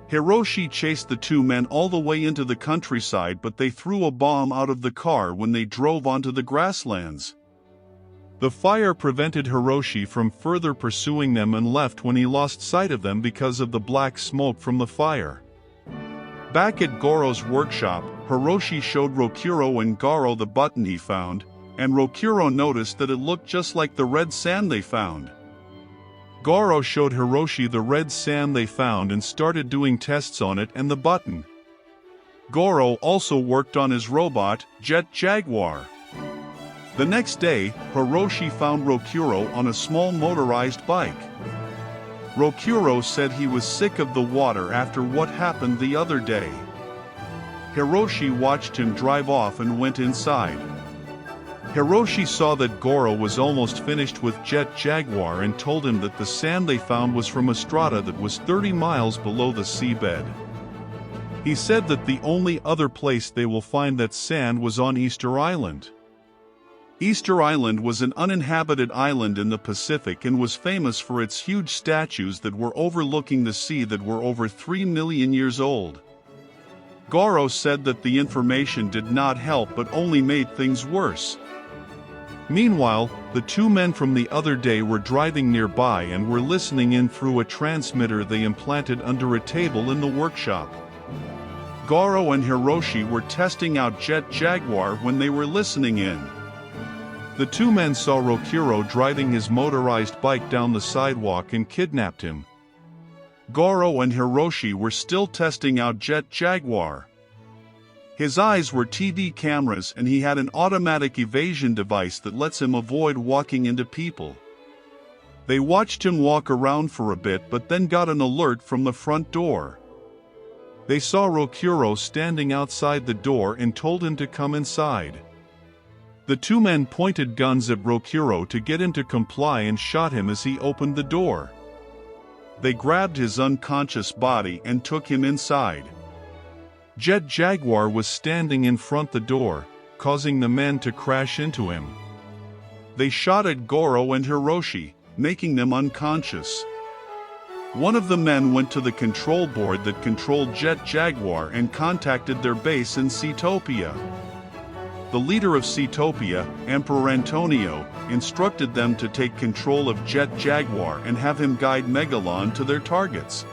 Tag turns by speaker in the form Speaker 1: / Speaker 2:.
Speaker 1: Hiroshi chased the two men all the way into the countryside, but they threw a bomb out of the car when they drove onto the grasslands. The fire prevented Hiroshi from further pursuing them and left when he lost sight of them because of the black smoke from the fire. Back at Goro's workshop, Hiroshi showed Rokuro and Garo the button he found, and Rokuro noticed that it looked just like the red sand they found. Garo showed Hiroshi the red sand they found and started doing tests on it and the button. Goro also worked on his robot, Jet Jaguar. The next day, Hiroshi found Rokuro on a small motorized bike. Rokuro said he was sick of the water after what happened the other day. Hiroshi watched him drive off and went inside. Hiroshi saw that Goro was almost finished with Jet Jaguar and told him that the sand they found was from a strata that was 30 miles below the seabed. He said that the only other place they will find that sand was on Easter Island. Easter Island was an uninhabited island in the Pacific and was famous for its huge statues that were overlooking the sea that were over 3 million years old. Goro said that the information did not help but only made things worse. Meanwhile, the two men from the other day were driving nearby and were listening in through a transmitter they implanted under a table in the workshop. Goro and Hiroshi were testing out Jet Jaguar when they were listening in. The two men saw Rokuro driving his motorized bike down the sidewalk and kidnapped him. Goro and Hiroshi were still testing out Jet Jaguar. His eyes were TV cameras and he had an automatic evasion device that lets him avoid walking into people. They watched him walk around for a bit but then got an alert from the front door. They saw Rokuro standing outside the door and told him to come inside. The two men pointed guns at Rokuro to get him to comply and shot him as he opened the door. They grabbed his unconscious body and took him inside. Jet Jaguar was standing in front the door, causing the men to crash into him. They shot at Goro and Hiroshi, making them unconscious. One of the men went to the control board that controlled Jet Jaguar and contacted their base in Seatopia. The leader of Seatopia, Emperor Antonio, instructed them to take control of Jet Jaguar and have him guide Megalon to their targets.